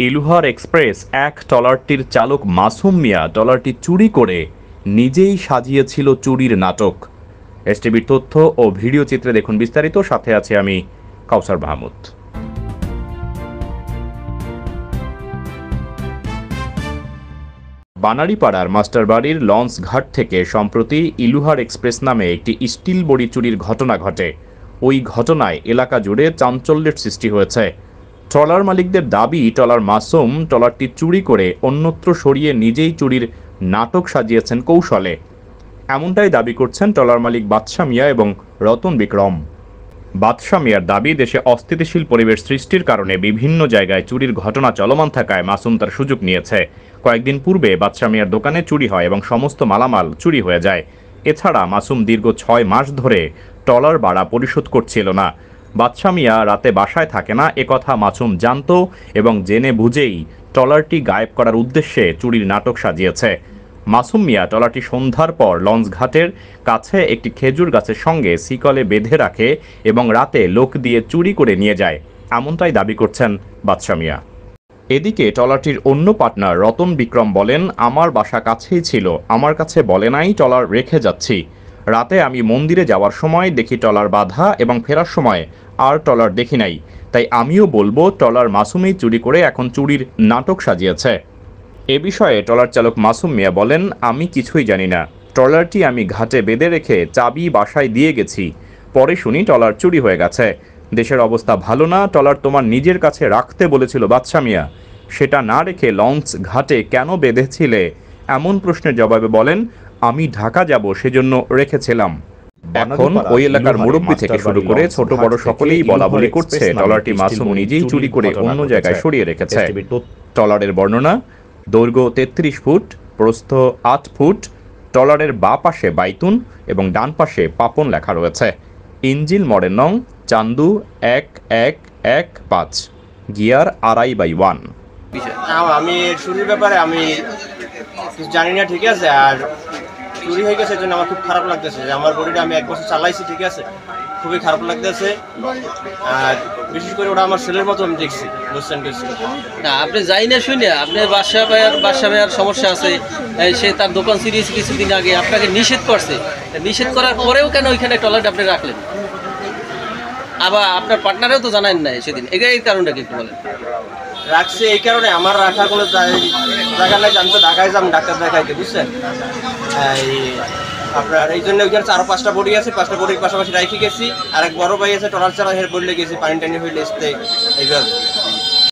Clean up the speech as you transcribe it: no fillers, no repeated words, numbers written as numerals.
Iluhar express এক ট্রলারটির চালক মাসুম মিয়া ট্রলারটি চুরি করে নিজেই সাজিয়েছিল চুরির নাটক। এসটিভির তথ্য ও ভিডিও চিত্রে দেখুন বিস্তারিত। সাথে আছে আমি কাউসার মাহমুদ। বানারীপাড়ার মাস্টারবাড়ির লঞ্চ ঘাট থেকে সম্প্রতি ইলুহার এক্সপ্রেস নামে একটি স্টিল বড়ি চুরির ঘটনা ঘটে। ওই ঘটনায় এলাকা জুড়ে চাঞ্চল্যের সৃষ্টি হয়েছে। ট্রলার মালিকদের দাবি, ট্রলার মাসুম ট্রলারটি চুরি করে অন্যত্র সরিয়ে নিজেই চুরির নাটক সাজিয়েছেন কৌশলে। এমনটাই দাবি করছেন ট্রলার মালিক বাদশা মিয়া এবং রতন বিক্রম। বাদশা মিয়ার দাবি, দেশে অস্থিতিশীল পরিবেশ সৃষ্টির কারণে বিভিন্ন জায়গায় চুরির ঘটনা চলমান থাকায় মাসুম তার সুযোগ নিয়েছে। কয়েকদিন পূর্বে বাদশা মিয়ার দোকানে চুরি হয় এবং সমস্ত মালামাল চুরি হয়ে যায়। এছাড়া মাসুম দীর্ঘ 6 মাস ধরে ট্রলার ভাড়া পরিশোধ করছিল না। বাদশা মিয়া রাতে বাসায় থাকে না, একথা মাসুম জানত এবং জেনে বুঝেই ট্রলারটি গায়েব করার উদ্দেশ্যে চুরির নাটক সাজিয়েছে। মাসুম মিয়া ট্রলারটি সন্ধ্যার পর লঞ্চ ঘাটের কাছে একটি খেজুর গাছের সঙ্গে শিকলে বেঁধে রাখে এবং রাতে লোক দিয়ে চুরি করে নিয়ে যায়, এমনটাই দাবি করছেন বাদশা মিয়া। এদিকে ট্রলারটির অন্য পার্টনার রতন বিক্রম বলেন, আমার বাসা কাছেই ছিল, আমার কাছে বলে নাই ট্রলার রেখে যাচ্ছি। রাতে আমি মন্দিরে যাওয়ার সময় দেখি ট্রলার বাঁধা এবং ফেরার সময় আর ট্রলার দেখি নাই, তাই আমিও বলবো ট্রলার মাসুমই চুরি করে এখন চুরির নাটক সাজিয়েছে। এ বিষয়ে ট্রলার চালক মাসুম মিয়া বলেন, আমি কিছুই জানি না, ট্রলারটি আমি ঘাটে বেঁধে রেখে চাবি বাসায় দিয়ে গেছি, পরে শুনি ট্রলার চুরি হয়ে গেছে। দেশের অবস্থা ভালো না, ট্রলার তোমার নিজের কাছে রাখতে বলেছিল বাদশা মিয়া, সেটা না রেখে লঞ্চ ঘাটে কেন বেঁধেছিলে? এমন প্রশ্নের জবাবে বলেন, আমি ঢাকা যাব সেজন্য রেখেছিলাম। এখন ওই এলাকার মুরব্বী থেকে শুরু করে ছোট বড় সকলেই বলা বলি করছে ট্রলারটি মাসুম নিজেই চুরি করে অন্য জায়গায় সরিয়ে রেখেছে। ট্রলারের বর্ণনা, দৈর্ঘ্য 33 ফুট, প্রস্থ 8 ফুট। ট্রলারের বাঁ পাশে বাইতুন এবং ডান পাশে পাপন লেখা রয়েছে। ইঞ্জিল মডেল নং চান্দু 1115, গিয়ার 2.5/1। আমি চুরির ব্যাপারে আমি জানি না, ঠিক আছে। আর চুরি হয়ে গেছে জন্য আমার খুব খারাপ লাগতেছে যে আমার বডিটা আমি 1 বছর চালাইছি, ঠিক আছে, খুবই খারাপ লাগতেছে। আর বিশেষ করে ওটা আমার ছেলের মতো আমি দেখছি, বুঝছেন কিছু না। আপনি যাই না শুনে আপনি বাসা ভাইয়ার সমস্যা আছে, সে তার দোকান সিরিয়েছে কিছুদিন আগে, আপনাকে নিষেধ করছে, নিষেধ করার পরেও কেন ওইখানে ট্রলারটা আপনি রাখলেন? আবার আপনার পার্টনারেও তো জানান নাই সেদিন, এই কারণটা কি একটু বলেন? রাখছে এই কারণে, আমার রাখার কোনো জায়গা নাই, আমি তো ঢাকায় যাম ডাক্তার দেখাইতে, বুঝছেন। আপনার এই জন্য ওইখানে 4-5টা বডি আছে, 5টা বডির পাশাপাশি রাখি গেছি। আর এক বড় ভাই আছে ট্রলার চালা, হের বললে গেছি পানি টানি হইলে এইভাবে।